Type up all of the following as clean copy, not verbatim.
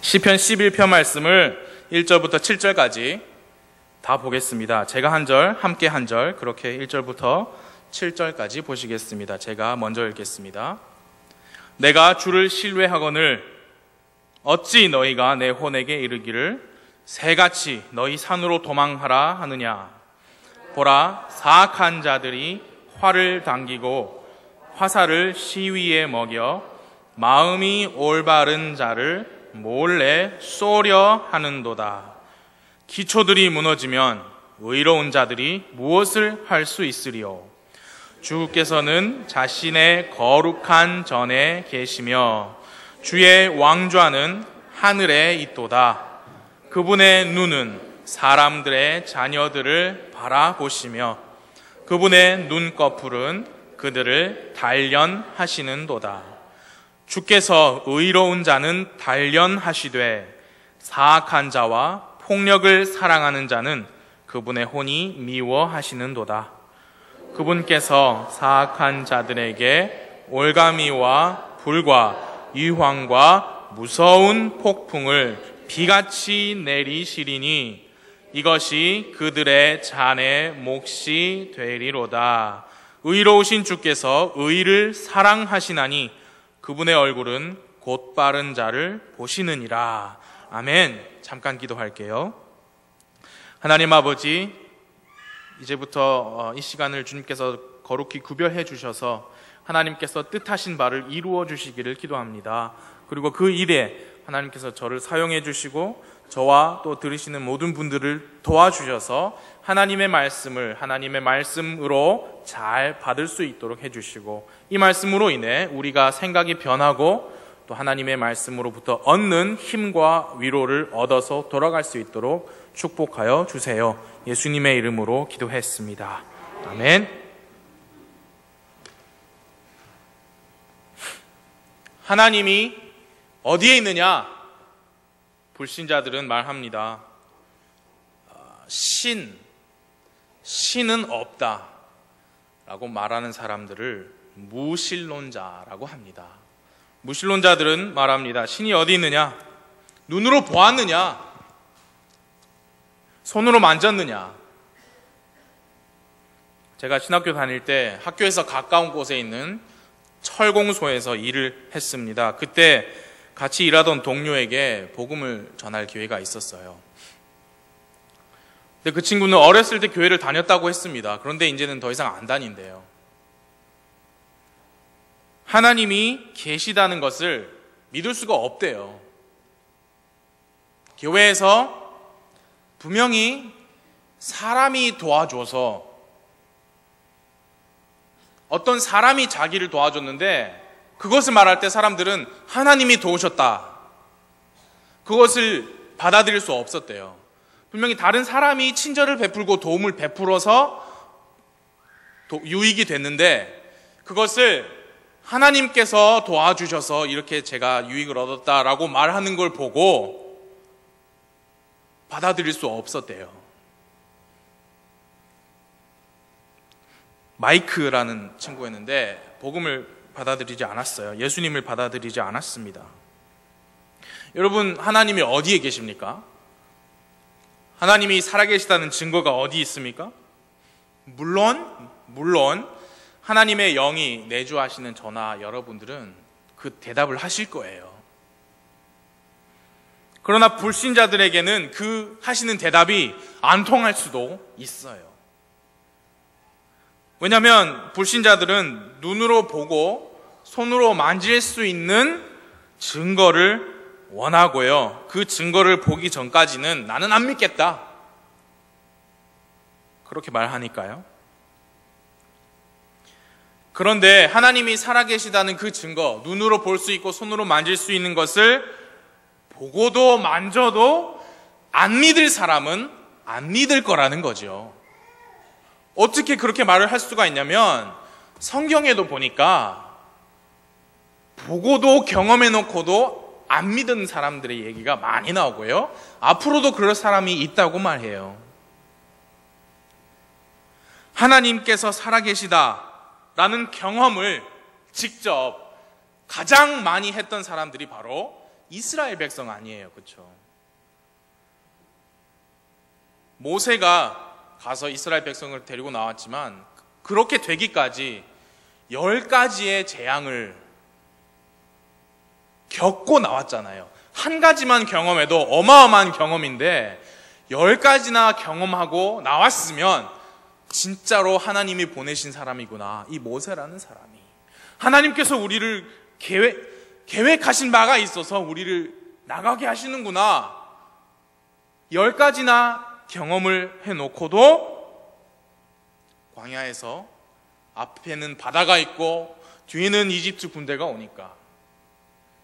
시편 11편 말씀을 1절부터 7절까지 다 보겠습니다. 제가 한 절, 함께 한 절, 그렇게 1절부터 7절까지 보시겠습니다. 제가 먼저 읽겠습니다. 내가 주를 신뢰하거늘 어찌 너희가 내 혼에게 이르기를 새같이 너희 산으로 도망하라 하느냐. 보라, 사악한 자들이 활을 당기고 화살을 시위에 먹여 마음이 올바른 자를 몰래 쏘려 하는도다. 기초들이 무너지면 의로운 자들이 무엇을 할 수 있으리요. 주께서는 자신의 거룩한 전에 계시며 주의 왕좌는 하늘에 있도다. 그분의 눈은 사람들의 자녀들을 바라보시며 그분의 눈꺼풀은 그들을 단련하시는도다. 주께서 의로운 자는 단련하시되 사악한 자와 폭력을 사랑하는 자는 그분의 혼이 미워하시는도다. 그분께서 사악한 자들에게 올가미와 불과 유황과 무서운 폭풍을 비같이 내리시리니 이것이 그들의 잔의 몫이 되리로다. 의로우신 주께서 의를 사랑하시나니 그분의 얼굴은 곧 바른 자를 보시느니라. 아멘. 잠깐 기도할게요. 하나님 아버지, 이제부터 이 시간을 주님께서 거룩히 구별해 주셔서 하나님께서 뜻하신 바를 이루어 주시기를 기도합니다. 그리고 그 일에 하나님께서 저를 사용해 주시고 저와 또 들으시는 모든 분들을 도와주셔서 하나님의 말씀을 하나님의 말씀으로 잘 받을 수 있도록 해주시고 이 말씀으로 인해 우리가 생각이 변하고 또 하나님의 말씀으로부터 얻는 힘과 위로를 얻어서 돌아갈 수 있도록 축복하여 주세요. 예수님의 이름으로 기도했습니다. 아멘. 하나님이 어디에 있느냐? 불신자들은 말합니다. 신은 없다 라고 말하는 사람들을 무신론자라고 합니다. 무신론자들은 말합니다. 신이 어디 있느냐? 눈으로 보았느냐? 손으로 만졌느냐? 제가 신학교 다닐 때 학교에서 가까운 곳에 있는 철공소에서 일을 했습니다. 그때 같이 일하던 동료에게 복음을 전할 기회가 있었어요. 근데 그 친구는 어렸을 때 교회를 다녔다고 했습니다. 그런데 이제는 더 이상 안 다닌대요. 하나님이 계시다는 것을 믿을 수가 없대요. 교회에서 분명히 사람이 도와줘서 어떤 사람이 자기를 도와줬는데 그것을 말할 때 사람들은 하나님이 도우셨다. 그것을 받아들일 수 없었대요. 분명히 다른 사람이 친절을 베풀고 도움을 베풀어서 유익이 됐는데 그것을 하나님께서 도와주셔서 이렇게 제가 유익을 얻었다라고 말하는 걸 보고 받아들일 수 없었대요. 마이크라는 친구였는데 복음을 받아들이지 않았어요. 예수님을 받아들이지 않았습니다. 여러분, 하나님이 어디에 계십니까? 하나님이 살아계시다는 증거가 어디 있습니까? 물론 하나님의 영이 내주하시는 저나 여러분들은 그 대답을 하실 거예요. 그러나 불신자들에게는 그 하시는 대답이 안 통할 수도 있어요. 왜냐하면 불신자들은 눈으로 보고 손으로 만질 수 있는 증거를 원하고요. 그 증거를 보기 전까지는 나는 안 믿겠다. 그렇게 말하니까요. 그런데 하나님이 살아계시다는 그 증거, 눈으로 볼 수 있고 손으로 만질 수 있는 것을 보고도 만져도 안 믿을 사람은 안 믿을 거라는 거죠. 어떻게 그렇게 말을 할 수가 있냐면 성경에도 보니까 보고도 경험해놓고도 안 믿은 사람들의 얘기가 많이 나오고요. 앞으로도 그럴 사람이 있다고 말해요. 하나님께서 살아계시다라는 경험을 직접 가장 많이 했던 사람들이 바로 이스라엘 백성 아니에요. 그렇죠? 모세가 가서 이스라엘 백성을 데리고 나왔지만 그렇게 되기까지 10가지의 재앙을 겪고 나왔잖아요. 한 가지만 경험해도 어마어마한 경험인데 10가지나 경험하고 나왔으면 진짜로 하나님이 보내신 사람이구나. 이 모세라는 사람이 하나님께서 우리를 계획하신 바가 있어서 우리를 나가게 하시는구나. 10가지나 경험을 해놓고도 광야에서 앞에는 바다가 있고 뒤에는 이집트 군대가 오니까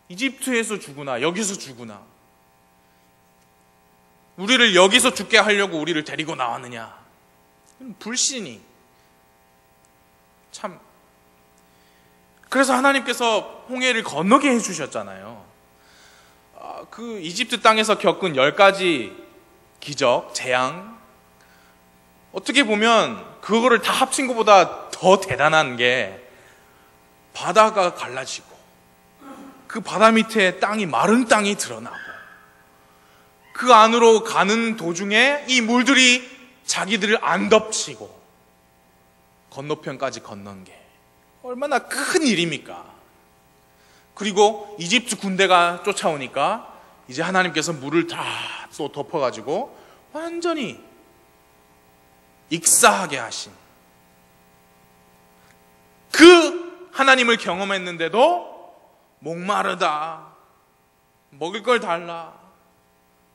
이집트에서 죽으나 여기서 죽으나 우리를 여기서 죽게 하려고 우리를 데리고 나왔느냐. 불신이 참. 그래서 하나님께서 홍해를 건너게 해주셨잖아요. 그 이집트 땅에서 겪은 10가지 기적, 재앙, 어떻게 보면 그거를 다 합친 것보다 더 대단한 게 바다가 갈라지고 그 바다 밑에 땅이 마른 땅이 드러나고 그 안으로 가는 도중에 이 물들이 자기들을 안 덮치고 건너편까지 건넌 게 얼마나 큰 일입니까? 그리고 이집트 군대가 쫓아오니까 이제 하나님께서 물을 다 또 덮어가지고 완전히 익사하게 하신 그 하나님을 경험했는데도 목마르다, 먹을 걸 달라,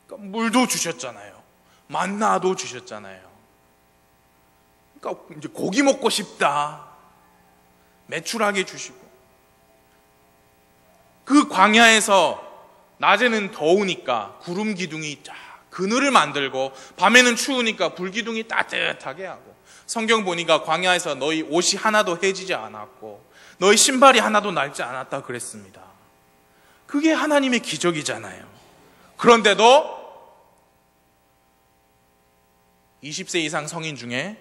그러니까 물도 주셨잖아요. 만나도 주셨잖아요. 그러니까 이제 고기 먹고 싶다, 매출하게 주시고, 그 광야에서 낮에는 더우니까 구름 기둥이 쫙 그늘을 만들고 밤에는 추우니까 불 기둥이 따뜻하게 하고, 성경 보니까 광야에서 너희 옷이 하나도 해지지 않았고 너희 신발이 하나도 낡지 않았다 그랬습니다. 그게 하나님의 기적이잖아요. 그런데도 20세 이상 성인 중에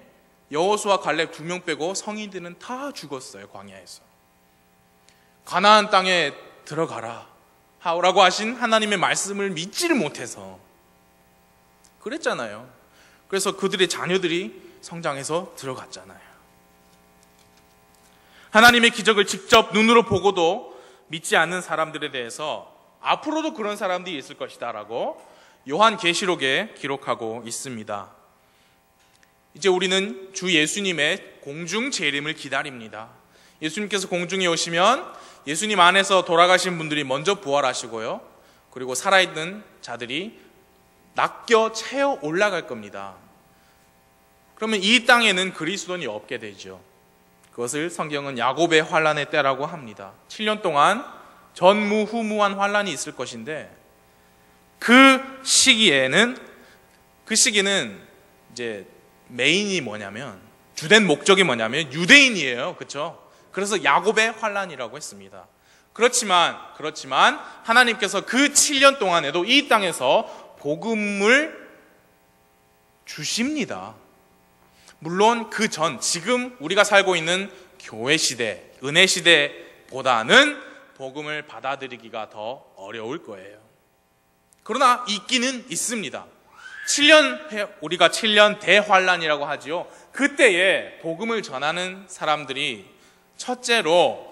여호수아 갈렙 2명 빼고 성인들은 다 죽었어요. 광야에서. 가나안 땅에 들어가라 하라고 하신 하나님의 말씀을 믿지를 못해서 그랬잖아요. 그래서 그들의 자녀들이 성장해서 들어갔잖아요. 하나님의 기적을 직접 눈으로 보고도 믿지 않는 사람들에 대해서 앞으로도 그런 사람들이 있을 것이다 라고 요한계시록에 기록하고 있습니다. 이제 우리는 주 예수님의 공중 재림을 기다립니다. 예수님께서 공중에 오시면 예수님 안에서 돌아가신 분들이 먼저 부활하시고요, 그리고 살아있는 자들이 낚여 채어 올라갈 겁니다. 그러면 이 땅에는 그리스도인이 없게 되죠. 그것을 성경은 야곱의 환란의 때라고 합니다. 7년 동안 전무후무한 환란이 있을 것인데, 그 시기는 이제 메인이 뭐냐면, 주된 목적이 뭐냐면 유대인이에요. 그렇죠? 그래서 야곱의 환란이라고 했습니다. 그렇지만 하나님께서 그 7년 동안에도 이 땅에서 복음을 주십니다. 물론 그 전, 지금 우리가 살고 있는 교회 시대, 은혜 시대보다는 복음을 받아들이기가 더 어려울 거예요. 그러나 있기는 있습니다. 우리가 7년 대환란이라고 하지요. 그때에 복음을 전하는 사람들이 첫째로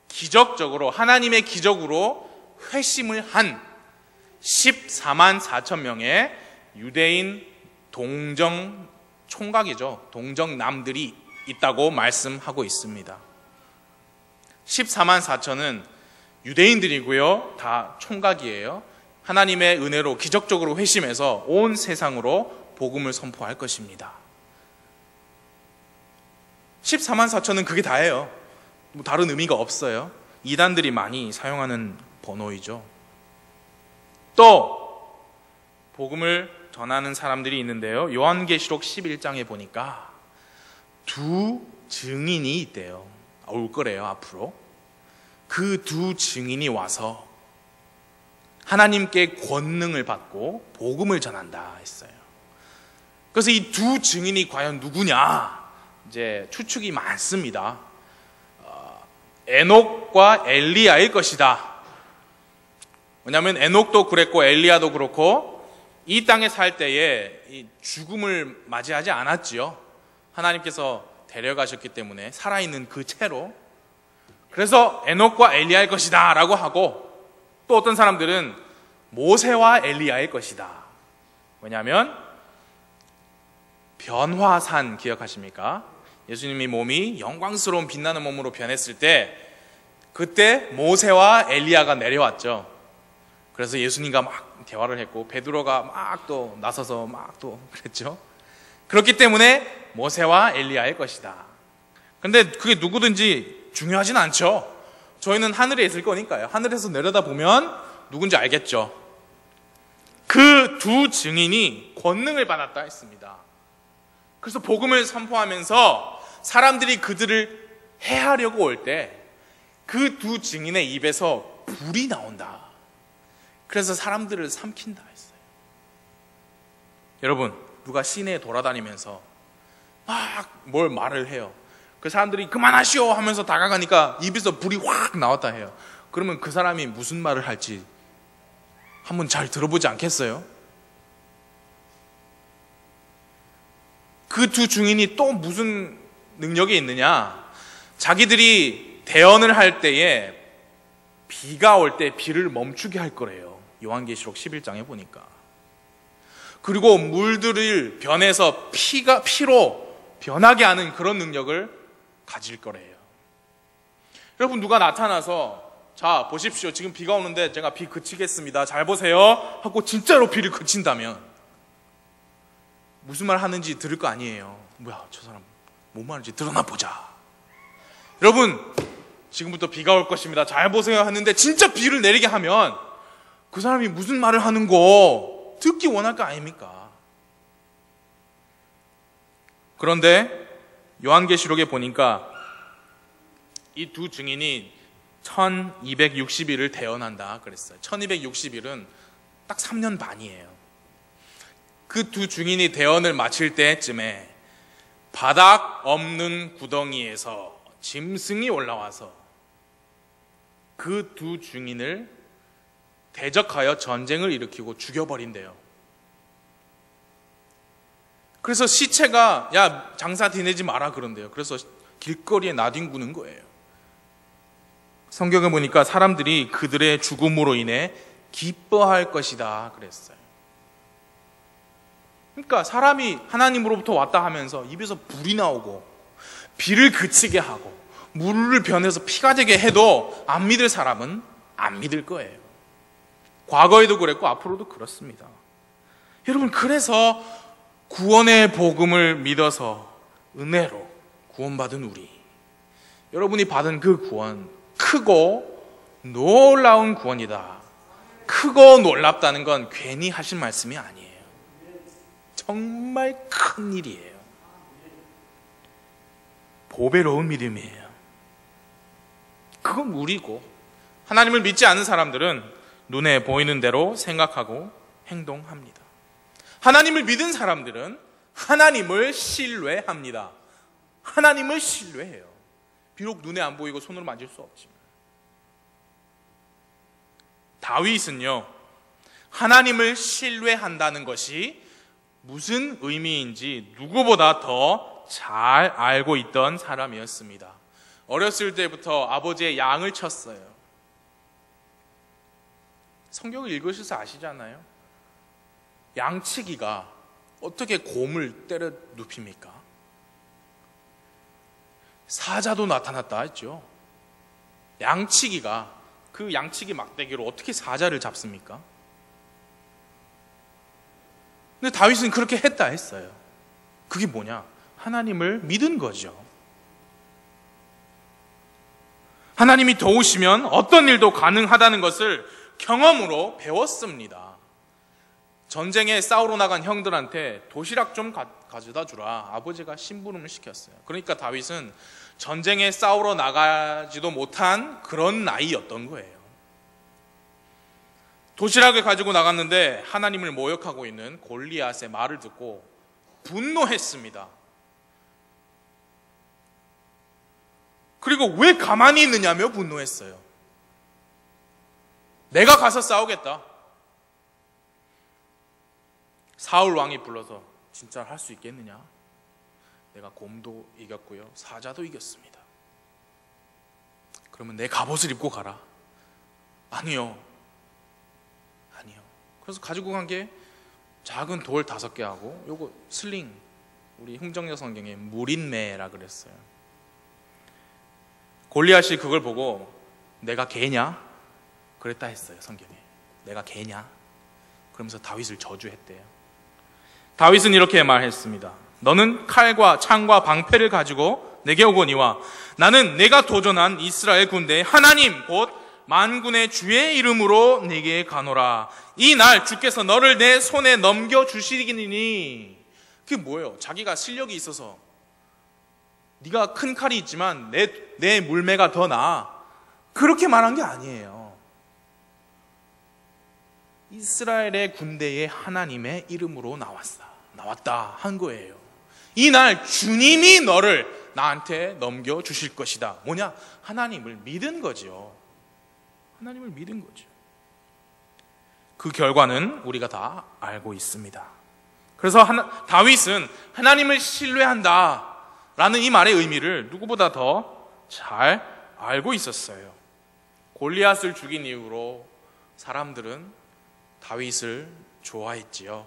기적적으로, 하나님의 기적으로 회심을 한 14만 4천 명의 유대인 동정 총각이죠. 동정남들이 있다고 말씀하고 있습니다. 14만 4천은 유대인들이고요. 다 총각이에요. 하나님의 은혜로 기적적으로 회심해서 온 세상으로 복음을 선포할 것입니다. 14만 4천은 그게 다예요. 뭐 다른 의미가 없어요. 이단들이 많이 사용하는 번호이죠. 또 복음을 전하는 사람들이 있는데요, 요한계시록 11장에 보니까 두 증인이 있대요. 올 거래요, 앞으로. 그 두 증인이 와서 하나님께 권능을 받고 복음을 전한다 했어요. 그래서 이 두 증인이 과연 누구냐, 이제 추측이 많습니다. 에녹과 엘리야일 것이다. 왜냐하면 에녹도 그랬고 엘리야도 그렇고 이 땅에 살 때에 이 죽음을 맞이하지 않았지요. 하나님께서 데려가셨기 때문에 살아있는 그 채로. 그래서 에녹과 엘리야의 것이다 라고 하고, 또 어떤 사람들은 모세와 엘리야의 것이다. 왜냐하면 변화산 기억하십니까? 예수님이 몸이 영광스러운 빛나는 몸으로 변했을 때 그때 모세와 엘리야가 내려왔죠. 그래서 예수님과 막 대화를 했고 베드로가 막 또 나서서 막 또 그랬죠. 그렇기 때문에 모세와 엘리야의 것이다. 근데 그게 누구든지 중요하진 않죠. 저희는 하늘에 있을 거니까요. 하늘에서 내려다보면 누군지 알겠죠. 그 두 증인이 권능을 받았다 했습니다. 그래서 복음을 선포하면서 사람들이 그들을 해하려고 올 때 그 두 증인의 입에서 불이 나온다. 그래서 사람들을 삼킨다 했어요. 여러분, 누가 시내에 돌아다니면서 막 뭘 말을 해요. 그 사람들이 그만하시오 하면서 다가가니까 입에서 불이 확 나왔다 해요. 그러면 그 사람이 무슨 말을 할지 한번 잘 들어보지 않겠어요? 그 두 증인이 또 무슨 능력이 있느냐? 자기들이 대언을 할 때에 비가 올 때 비를 멈추게 할 거래요. 요한계시록 11장에 보니까. 그리고 물들을 변해서 피로 변하게 하는 그런 능력을 가질 거래요. 여러분, 누가 나타나서 자 보십시오, 지금 비가 오는데 제가 비 그치겠습니다, 잘 보세요 하고 진짜로 비를 그친다면 무슨 말 하는지 들을 거 아니에요. 뭐야, 저 사람 뭔 말인지 드러나 보자. 여러분, 지금부터 비가 올 것입니다, 잘 보세요 하는데 진짜 비를 내리게 하면 그 사람이 무슨 말을 하는 거 듣기 원할 거 아닙니까? 그런데 요한계시록에 보니까 이 두 증인이 1260일을 대언한다 그랬어요. 1260일은 딱 3년 반이에요. 그 두 증인이 대언을 마칠 때쯤에 바닥 없는 구덩이에서 짐승이 올라와서 그 두 증인을 대적하여 전쟁을 일으키고 죽여버린대요. 그래서 시체가 야 장사 지내지 마라 그런대요. 그래서 길거리에 나뒹구는 거예요. 성경에 보니까 사람들이 그들의 죽음으로 인해 기뻐할 것이다 그랬어요. 그러니까 사람이 하나님으로부터 왔다 하면서 입에서 불이 나오고 비를 그치게 하고 물을 변해서 피가 되게 해도 안 믿을 사람은 안 믿을 거예요. 과거에도 그랬고 앞으로도 그렇습니다. 여러분, 그래서 구원의 복음을 믿어서 은혜로 구원받은 우리, 여러분이 받은 그 구원, 크고 놀라운 구원이다. 크고 놀랍다는 건 괜히 하신 말씀이 아니에요. 정말 큰 일이에요. 보배로운 믿음이에요. 그건 우리고, 하나님을 믿지 않는 사람들은 눈에 보이는 대로 생각하고 행동합니다. 하나님을 믿은 사람들은 하나님을 신뢰합니다. 하나님을 신뢰해요. 비록 눈에 안 보이고 손으로 만질 수 없지만. 다윗은요, 하나님을 신뢰한다는 것이 무슨 의미인지 누구보다 더 잘 알고 있던 사람이었습니다. 어렸을 때부터 아버지의 양을 쳤어요. 성경을 읽으셔서 아시잖아요. 양치기가 어떻게 곰을 때려 눕힙니까? 사자도 나타났다 했죠. 양치기가, 그 양치기 막대기로 어떻게 사자를 잡습니까? 근데 다윗은 그렇게 했다 했어요. 그게 뭐냐? 하나님을 믿은 거죠. 하나님이 도우시면 어떤 일도 가능하다는 것을 경험으로 배웠습니다. 전쟁에 싸우러 나간 형들한테 도시락 좀 가져다 주라. 아버지가 심부름을 시켰어요. 그러니까 다윗은 전쟁에 싸우러 나가지도 못한 그런 나이였던 거예요. 도시락을 가지고 나갔는데 하나님을 모욕하고 있는 골리앗의 말을 듣고 분노했습니다. 그리고 왜 가만히 있느냐며 분노했어요. 내가 가서 싸우겠다. 사울 왕이 불러서 진짜 할 수 있겠느냐? 내가 곰도 이겼고요, 사자도 이겼습니다. 그러면 내 갑옷을 입고 가라. 아니요. 그래서 가지고 간 게 작은 돌 5개 하고 요거 슬링, 우리 흥정역 성경에 무린매라 그랬어요. 골리앗이 그걸 보고 내가 개냐? 그랬다 했어요, 성경에. 내가 개냐? 그러면서 다윗을 저주했대요. 다윗은 이렇게 말했습니다. 너는 칼과 창과 방패를 가지고 내게 오거니와 나는 내가 도전한 이스라엘 군대의 하나님 곧 만군의 주의 이름으로 네게 가노라. 이 날 주께서 너를 내 손에 넘겨주시리니. 그게 뭐예요? 자기가 실력이 있어서 네가 큰 칼이 있지만 내 물매가 더 나아, 그렇게 말한 게 아니에요. 이스라엘의 군대의 하나님의 이름으로 나왔다 한 거예요. 이 날 주님이 너를 나한테 넘겨주실 것이다. 뭐냐? 하나님을 믿은 거죠. 하나님을 믿은 거죠. 그 결과는 우리가 다 알고 있습니다. 그래서 다윗은 하나님을 신뢰한다 라는 이 말의 의미를 누구보다 더 잘 알고 있었어요. 골리앗을 죽인 이후로 사람들은 다윗을 좋아했지요.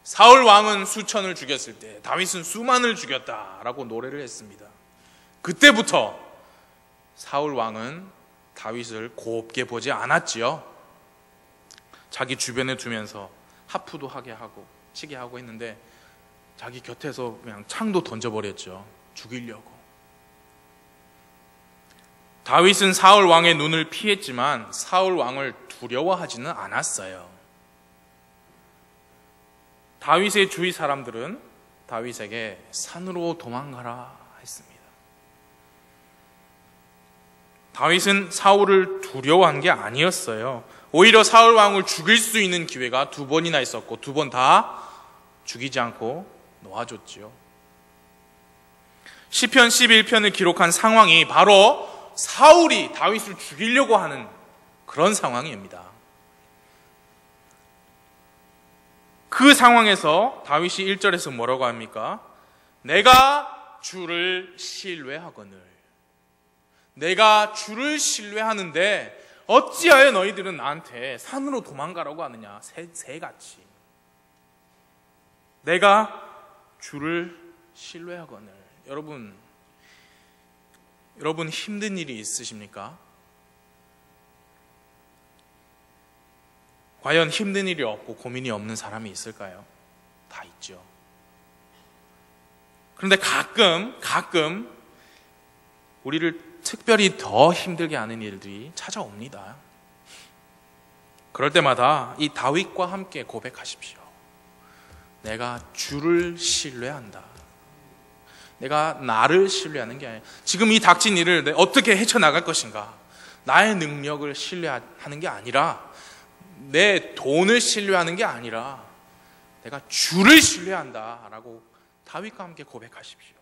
사울 왕은 수천을 죽였을 때 다윗은 수만을 죽였다라고 노래를 했습니다. 그때부터 사울 왕은 다윗을 곱게 보지 않았지요. 자기 주변에 두면서 하프도 하게 하고 치게 하고 했는데 자기 곁에서 그냥 창도 던져버렸죠. 죽이려고. 다윗은 사울 왕의 눈을 피했지만 사울 왕을 두려워하지는 않았어요. 다윗의 주위 사람들은 다윗에게 산으로 도망가라 했습니다. 다윗은 사울을 두려워한 게 아니었어요. 오히려 사울 왕을 죽일 수 있는 기회가 2번이나 있었고 2번 다 죽이지 않고 놓아줬지요. 시편 11편을 기록한 상황이 바로 사울이 다윗을 죽이려고 하는 그런 상황입니다. 그 상황에서 다윗이 1절에서 뭐라고 합니까? 내가 주를 신뢰하거늘. 내가 주를 신뢰하는데 어찌하여 너희들은 나한테 산으로 도망가라고 하느냐? 새같이. 내가 주를 신뢰하거늘. 여러분 힘든 일이 있으십니까? 과연 힘든 일이 없고 고민이 없는 사람이 있을까요? 다 있죠. 그런데 가끔 우리를 특별히 더 힘들게 하는 일들이 찾아옵니다. 그럴 때마다 이 다윗과 함께 고백하십시오. 내가 주를 신뢰한다. 내가 나를 신뢰하는 게 아니라 지금 이 닥친 일을 어떻게 헤쳐나갈 것인가, 나의 능력을 신뢰하는 게 아니라 내 돈을 신뢰하는 게 아니라 내가 주를 신뢰한다 라고 다윗과 함께 고백하십시오.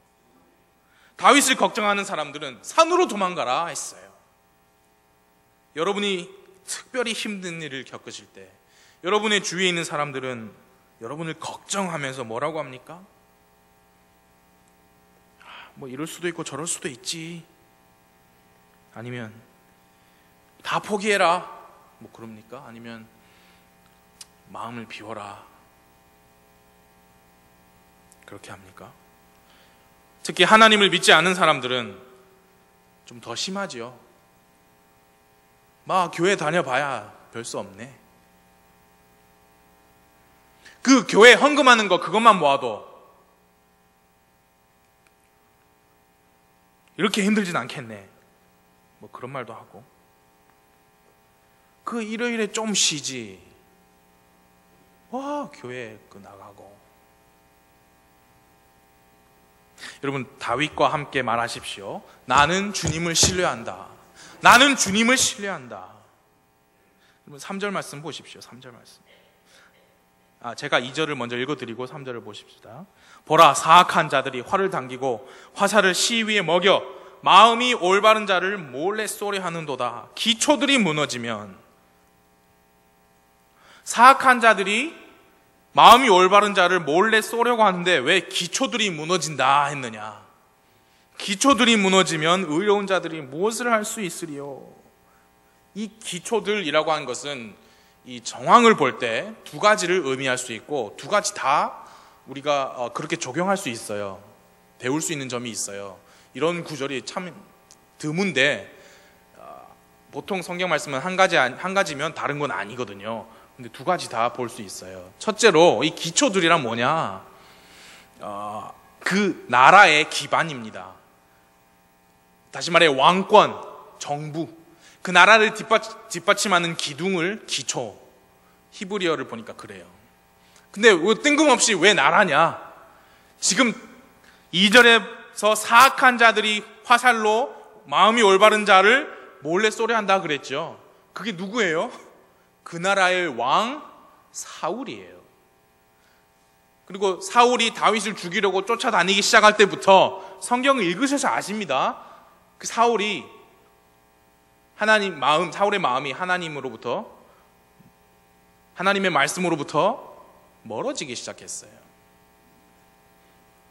다윗을 걱정하는 사람들은 산으로 도망가라 했어요. 여러분이 특별히 힘든 일을 겪으실 때 여러분의 주위에 있는 사람들은 여러분을 걱정하면서 뭐라고 합니까? 뭐 이럴 수도 있고 저럴 수도 있지. 아니면 다 포기해라. 뭐 그럽니까? 아니면 마음을 비워라. 그렇게 합니까? 특히 하나님을 믿지 않는 사람들은 좀 더 심하지요. 막 교회 다녀봐야 별 수 없네. 그 교회 헌금하는 거 그것만 모아도 이렇게 힘들진 않겠네. 뭐 그런 말도 하고. 그 일요일에 좀 쉬지. 와, 교회 나가고. 여러분, 다윗과 함께 말하십시오. 나는 주님을 신뢰한다. 나는 주님을 신뢰한다. 여러분, 3절 말씀 보십시오. 3절 말씀. 제가 2절을 먼저 읽어드리고 3절을 보십시다. 보라, 사악한 자들이 활을 당기고 화살을 시 위에 먹여 마음이 올바른 자를 몰래 쏘려 하는도다. 기초들이 무너지면 사악한 자들이 마음이 올바른 자를 몰래 쏘려고 하는데 왜 기초들이 무너진다 했느냐? 기초들이 무너지면 의로운 자들이 무엇을 할 수 있으리요? 이 기초들이라고 하는 것은 이 정황을 볼 때 두 가지를 의미할 수 있고 두 가지 다 우리가 그렇게 적용할 수 있어요. 배울 수 있는 점이 있어요. 이런 구절이 참 드문데 보통 성경 말씀은 한 가지면 다른 건 아니거든요. 근데 두 가지 다 볼 수 있어요. 첫째로 이 기초들이란 뭐냐? 그 나라의 기반입니다. 다시 말해 왕권, 정부, 그 나라를 뒷받침하는 기둥을 기초. 히브리어를 보니까 그래요. 근데 뜬금없이 왜 나라냐? 지금 2절에서 사악한 자들이 화살로 마음이 올바른 자를 몰래 쏘려 한다 그랬죠. 그게 누구예요? 그 나라의 왕 사울이에요. 그리고 사울이 다윗을 죽이려고 쫓아다니기 시작할 때부터 성경을 읽으셔서 아십니다. 그 사울의 마음이 하나님의 말씀으로부터 멀어지기 시작했어요.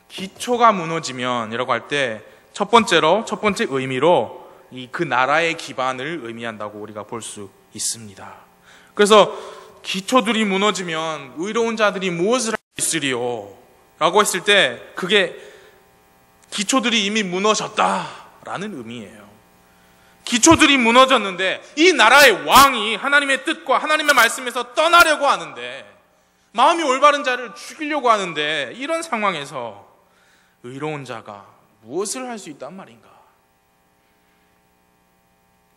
기초가 무너지면이라고 할 때 첫 번째 의미로 그 나라의 기반을 의미한다고 우리가 볼 수 있습니다. 그래서 기초들이 무너지면 의로운 자들이 무엇을 할 수 있으리요? 라고 했을 때 그게 기초들이 이미 무너졌다라는 의미예요. 기초들이 무너졌는데 이 나라의 왕이 하나님의 뜻과 하나님의 말씀에서 떠나려고 하는데 마음이 올바른 자를 죽이려고 하는데 이런 상황에서 의로운 자가 무엇을 할 수 있단 말인가?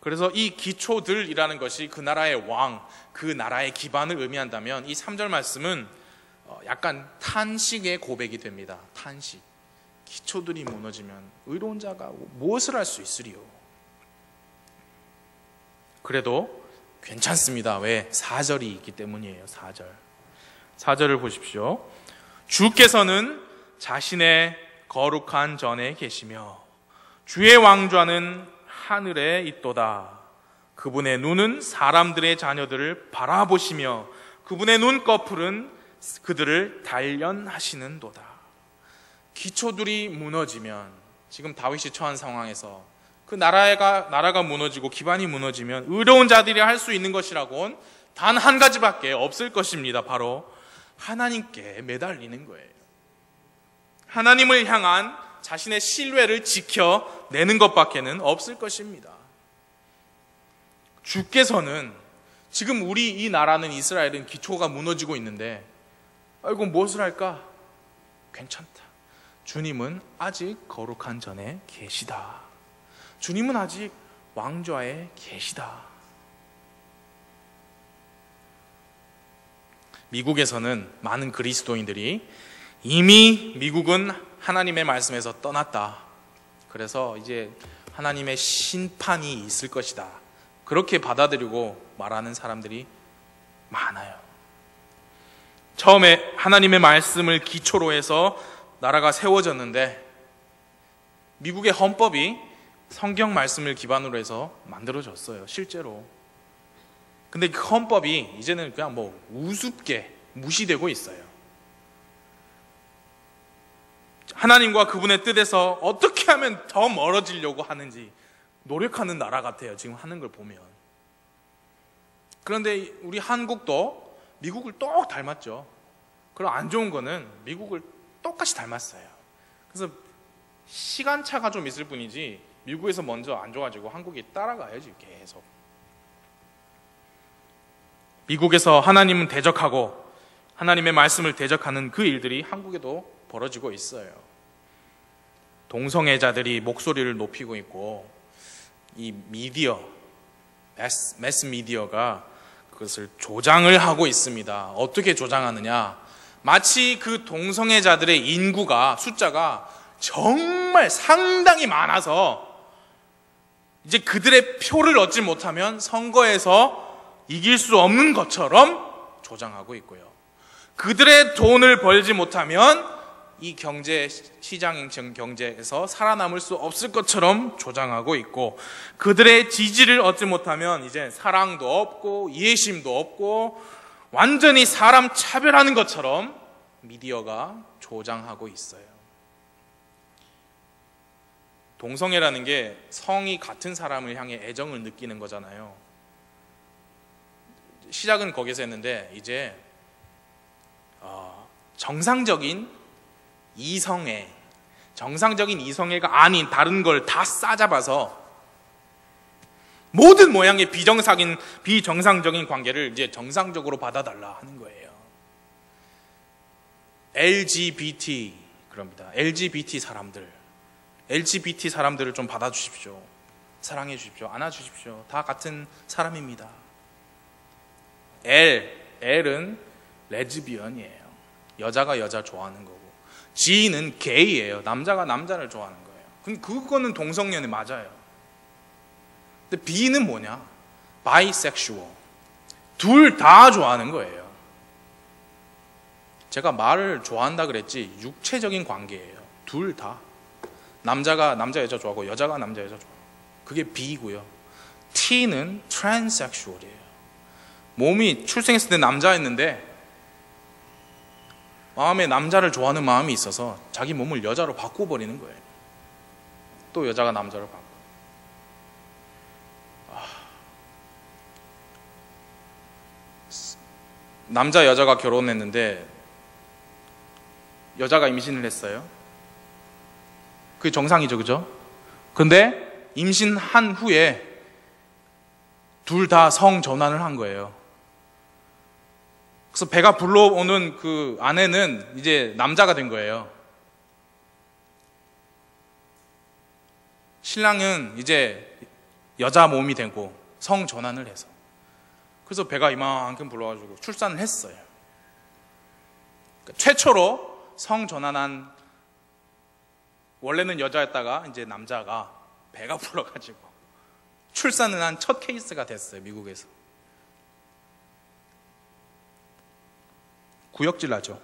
그래서 이 기초들이라는 것이 그 나라의 왕, 그 나라의 기반을 의미한다면 이 3절 말씀은 약간 탄식의 고백이 됩니다. 탄식. 기초들이 무너지면 의로운 자가 무엇을 할 수 있으리요? 그래도 괜찮습니다. 왜? 4절이 있기 때문이에요. 4절을 보십시오. 주께서는 자신의 거룩한 전에 계시며 주의 왕좌는 하늘에 있도다. 그분의 눈은 사람들의 자녀들을 바라보시며 그분의 눈꺼풀은 그들을 단련하시는도다. 기초들이 무너지면 지금 다윗이 처한 상황에서 그 나라가 무너지고 기반이 무너지면 의로운 자들이 할 수 있는 것이라고는 단 한 가지밖에 없을 것입니다. 바로 하나님께 매달리는 거예요. 하나님을 향한 자신의 신뢰를 지켜내는 것밖에는 없을 것입니다. 주께서는 지금 우리 이 나라는 이스라엘은 기초가 무너지고 있는데 아이고 무엇을 할까? 괜찮다. 주님은 아직 거룩한 전에 계시다. 주님은 아직 왕좌에 계시다. 미국에서는 많은 그리스도인들이 이미 미국은 하나님의 말씀에서 떠났다. 그래서 이제 하나님의 심판이 있을 것이다. 그렇게 받아들이고 말하는 사람들이 많아요. 처음에 하나님의 말씀을 기초로 해서 나라가 세워졌는데 미국의 헌법이 성경 말씀을 기반으로 해서 만들어졌어요. 실제로. 근데 그 헌법이 이제는 그냥 우습게 무시되고 있어요. 하나님과 그분의 뜻에서 어떻게 하면 더 멀어지려고 하는지 노력하는 나라 같아요. 지금 하는 걸 보면. 그런데 우리 한국도 미국을 똑 닮았죠. 그럼 안 좋은 거는 미국을 똑같이 닮았어요. 그래서 시간차가 좀 있을 뿐이지 미국에서 먼저 안 좋아지고 한국이 따라가야지 계속. 미국에서 하나님은 대적하고 하나님의 말씀을 대적하는 그 일들이 한국에도 벌어지고 있어요. 동성애자들이 목소리를 높이고 있고 이 매스 미디어가 그것을 조장을 하고 있습니다. 어떻게 조장하느냐? 마치 그 동성애자들의 숫자가 정말 상당히 많아서 이제 그들의 표를 얻지 못하면 선거에서 이길 수 없는 것처럼 조장하고 있고요. 그들의 돈을 벌지 못하면 이 시장 경제에서 살아남을 수 없을 것처럼 조장하고 있고, 그들의 지지를 얻지 못하면 이제 사랑도 없고 이해심도 없고 완전히 사람 차별하는 것처럼 미디어가 조장하고 있어요. 동성애라는 게 성이 같은 사람을 향해 애정을 느끼는 거잖아요. 시작은 거기서 했는데 이제 정상적인 이성애가 아닌 다른 걸 다 싸잡아서 모든 모양의 비정상적인 관계를 이제 정상적으로 받아달라 하는 거예요. LGBT 그럽니다. LGBT 사람들을 좀 받아주십시오. 사랑해 주십시오. 안아주십시오. 다 같은 사람입니다. L은 레즈비언이에요. 여자가 여자 좋아하는 거고, G는 게이예요. 남자가 남자를 좋아하는 거예요. 근데 그거는 동성연애 맞아요. 근데 B는 뭐냐? 바이섹슈얼. 둘 다 좋아하는 거예요. 제가 말을 좋아한다 그랬지 육체적인 관계예요. 둘 다. 남자가 남자 여자 좋아하고 여자가 남자 여자 좋아하고, 그게 B고요. T는 트랜스섹슈얼이에요. 몸이 출생했을 때 남자였는데 마음에 남자를 좋아하는 마음이 있어서 자기 몸을 여자로 바꿔버리는 거예요. 또 여자가 남자로 바꿔. 남자 여자가 결혼했는데 여자가 임신을 했어요. 그게 정상이죠, 그죠? 근데 임신한 후에 둘 다 성전환을 한 거예요. 그래서 배가 불러오는 그 아내는 이제 남자가 된 거예요. 신랑은 이제 여자 몸이 되고 성전환을 해서, 그래서 배가 이만큼 불러가지고 출산을 했어요. 그러니까 최초로 성전환한, 원래는 여자였다가 이제 남자가 배가 불러가지고 출산을 한 첫 케이스가 됐어요, 미국에서. 구역질 나죠.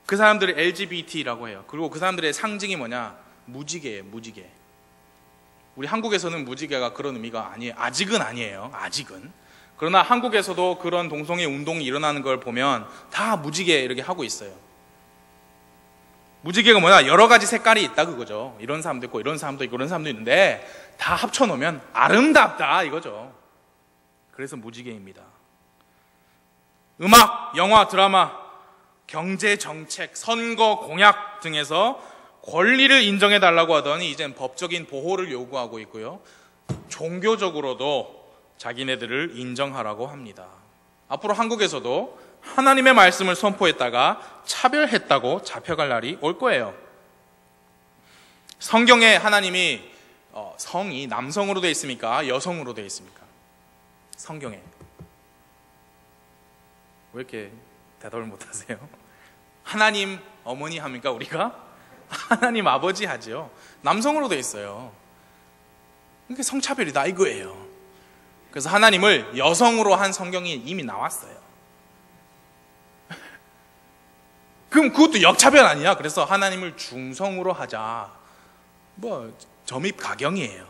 그 사람들을 LGBT라고 해요. 그리고 그 사람들의 상징이 뭐냐? 무지개예요, 무지개. 우리 한국에서는 무지개가 그런 의미가 아니에요. 아직은 아니에요. 아직은. 그러나 한국에서도 그런 동성애 운동이 일어나는 걸 보면 다 무지개 이렇게 하고 있어요. 무지개가 뭐냐? 여러 가지 색깔이 있다 그거죠. 이런 사람도 있고 이런 사람도 있고 이런 사람도 있는데 다 합쳐놓으면 아름답다 이거죠. 그래서 무지개입니다. 음악, 영화, 드라마, 경제 정책, 선거 공약 등에서 권리를 인정해달라고 하더니 이젠 법적인 보호를 요구하고 있고요. 종교적으로도 자기네들을 인정하라고 합니다. 앞으로 한국에서도 하나님의 말씀을 선포했다가 차별했다고 잡혀갈 날이 올 거예요. 성경에 하나님이 성이 남성으로 되어 있습니까? 여성으로 되어 있습니까? 성경에. 왜 이렇게 대답을 못하세요? 하나님 어머니 합니까 우리가? 하나님 아버지 하죠. 남성으로 되어 있어요. 그게 성차별이다 이거예요. 그래서 하나님을 여성으로 한 성경이 이미 나왔어요. 그럼 그것도 역차별 아니야? 그래서 하나님을 중성으로 하자. 점입 가경이에요.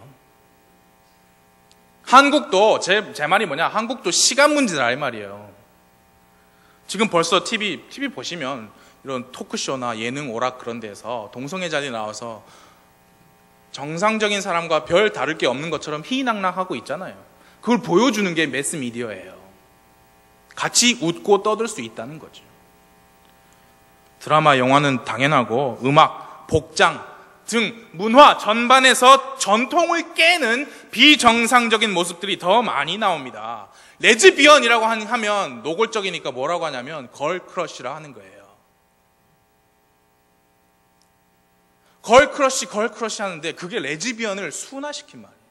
한국도 제 말이 뭐냐? 한국도 시간 문제다 이 말이에요. 지금 벌써 TV 보시면 이런 토크쇼나 예능 오락 그런 데서 동성애 자리에 나와서 정상적인 사람과 별 다를 게 없는 것처럼 희희낙낙하고 있잖아요. 그걸 보여주는 게 매스미디어예요. 같이 웃고 떠들 수 있다는 거죠. 드라마, 영화는 당연하고 음악, 복장 등 문화 전반에서 전통을 깨는 비정상적인 모습들이 더 많이 나옵니다. 레즈비언이라고 하면 노골적이니까 뭐라고 하냐면 걸크러쉬라 하는 거예요. 걸크러쉬 하는데 그게 레즈비언을 순화시킨 말이에요.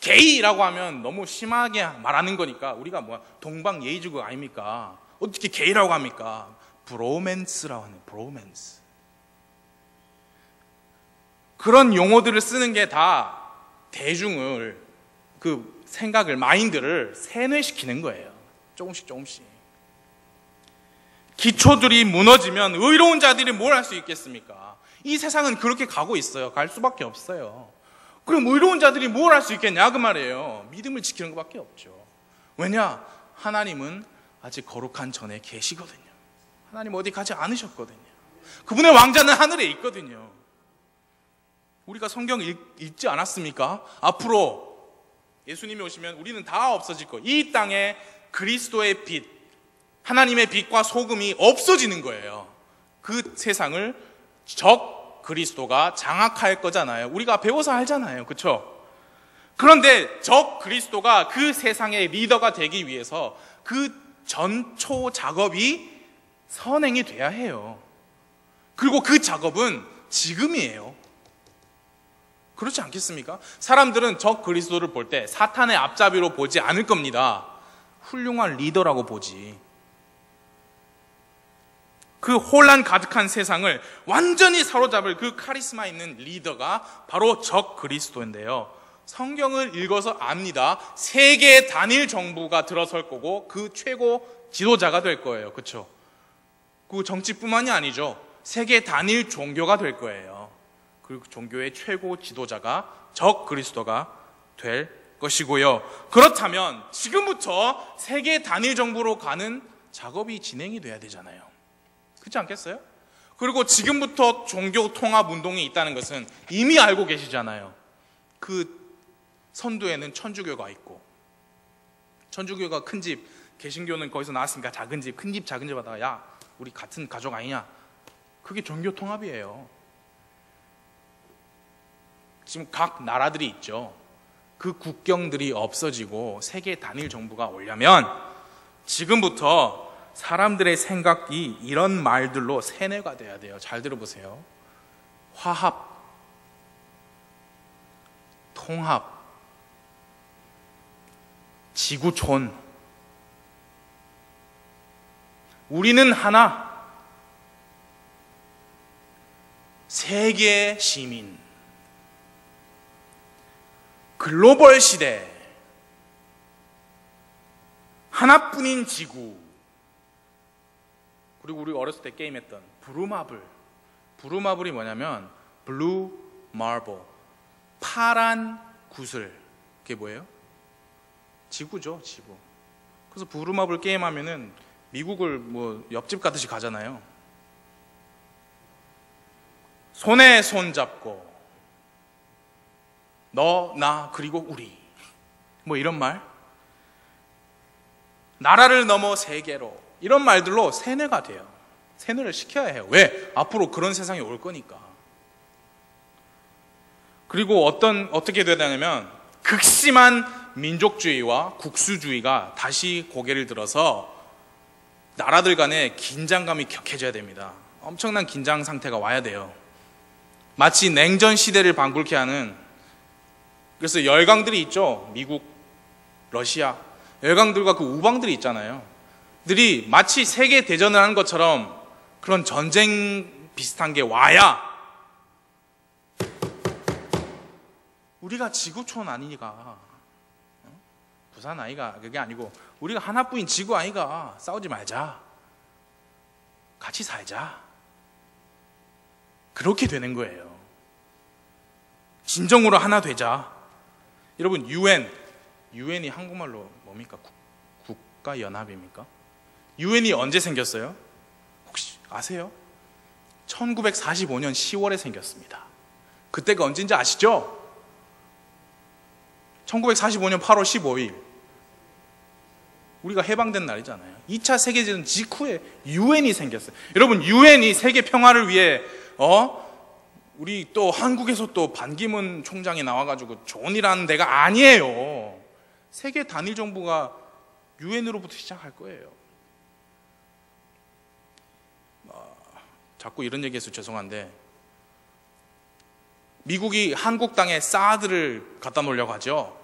게이라고 하면 너무 심하게 말하는 거니까 우리가 동방예의지국 아닙니까? 어떻게 게이라고 합니까? 브로맨스라고 하는 브로맨스. 그런 용어들을 쓰는 게 다 대중을 그 생각을 마인드를 세뇌시키는 거예요. 조금씩 기초들이 무너지면 의로운 자들이 뭘 할 수 있겠습니까? 이 세상은 그렇게 가고 있어요. 갈 수밖에 없어요. 그럼 의로운 자들이 뭘 할 수 있겠냐 그 말이에요. 믿음을 지키는 것밖에 없죠. 왜냐? 하나님은 아직 거룩한 전에 계시거든요. 하나님 어디 가지 않으셨거든요. 그분의 왕자는 하늘에 있거든요. 우리가 성경 읽지 않았습니까? 앞으로 예수님이 오시면 우리는 다 없어질 거예요. 이 땅에 그리스도의 빛, 하나님의 빛과 소금이 없어지는 거예요. 그 세상을 적 그리스도가 장악할 거잖아요. 우리가 배워서 알잖아요. 그렇죠? 그런데 적 그리스도가 그 세상의 리더가 되기 위해서 그 전초 작업이 선행이 돼야 해요. 그리고 그 작업은 지금이에요. 그렇지 않겠습니까? 사람들은 적 그리스도를 볼 때 사탄의 앞잡이로 보지 않을 겁니다. 훌륭한 리더라고 보지. 그 혼란 가득한 세상을 완전히 사로잡을 그 카리스마 있는 리더가 바로 적 그리스도인데요. 성경을 읽어서 압니다. 세계 단일 정부가 들어설 거고 그 최고 지도자가 될 거예요. 그렇죠? 그 정치뿐만이 아니죠. 세계 단일 종교가 될 거예요. 그리고 종교의 최고 지도자가 적 그리스도가 될 것이고요. 그렇다면 지금부터 세계 단일 정부로 가는 작업이 진행이 돼야 되잖아요. 그렇지 않겠어요? 그리고 지금부터 종교 통합 운동이 있다는 것은 이미 알고 계시잖아요. 그 선두에는 천주교가 있고, 천주교가 큰 집, 개신교는 거기서 나왔으니까 작은 집, 큰 집, 작은 집 하다가 야, 우리 같은 가족 아니냐? 그게 종교 통합이에요. 지금 각 나라들이 있죠. 그 국경들이 없어지고 세계 단일 정부가 오려면 지금부터 사람들의 생각이 이런 말들로 세뇌가 돼야 돼요. 잘 들어보세요. 화합, 통합, 지구촌, 우리는 하나, 세계 시민, 글로벌 시대, 하나뿐인 지구, 그리고 우리 어렸을 때 게임했던 브루마블. 브루마블이 뭐냐면 블루 마블, 파란 구슬. 그게 뭐예요? 지구죠, 지구. 그래서 브루마블 게임하면은 미국을 뭐 옆집 가듯이 가잖아요. 손에 손 잡고 너, 나, 그리고 우리, 뭐 이런 말, 나라를 넘어 세계로, 이런 말들로 세뇌가 돼요. 세뇌를 시켜야 해요. 왜? 앞으로 그런 세상이 올 거니까. 그리고 어떻게 되냐면 극심한 민족주의와 국수주의가 다시 고개를 들어서 나라들 간에 긴장감이 격해져야 됩니다. 엄청난 긴장 상태가 와야 돼요. 마치 냉전 시대를 방불케 하는, 그래서 열강들이 있죠. 미국, 러시아 열강들과 그 우방들이 있잖아요. 들이 마치 세계 대전을 하는 것처럼 그런 전쟁 비슷한 게 와야 우리가 지구촌 아니니까, 부산 아이가, 그게 아니고 우리가 하나뿐인 지구 아이가, 싸우지 말자, 같이 살자, 그렇게 되는 거예요. 진정으로 하나 되자. 여러분, 유엔이 한국말로 뭡니까? 국가연합입니까? 유엔이 언제 생겼어요? 혹시 아세요? 1945년 10월에 생겼습니다. 그때가 언제인지 아시죠? 1945년 8월 15일 우리가 해방된 날이잖아요. 2차 세계대전 직후에 유엔이 생겼어요. 여러분, 유엔이 세계 평화를 위해 우리 또 한국에서 또 반기문 총장이 나와가지고 좋은 일 하는 데가 아니에요. 세계 단일 정부가 유엔으로부터 시작할 거예요. 자꾸 이런 얘기해서 죄송한데, 미국이 한국 땅에 사드를 갖다 놓으려고 하죠.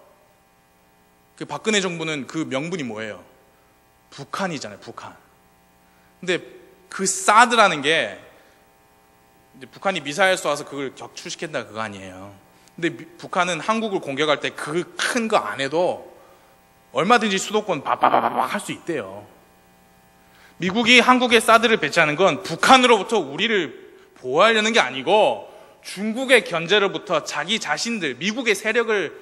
그 박근혜 정부는 그 명분이 뭐예요? 북한이잖아요, 북한. 근데 그 사드라는 게 이제 북한이 미사일 쏘아서 그걸 격추시킨다, 그거 아니에요. 근데 북한은 한국을 공격할 때 그 큰 거 안 해도 얼마든지 수도권 바바바박 할 수 있대요. 미국이 한국에 사드를 배치하는 건 북한으로부터 우리를 보호하려는 게 아니고 중국의 견제로부터 자기 자신들, 미국의 세력을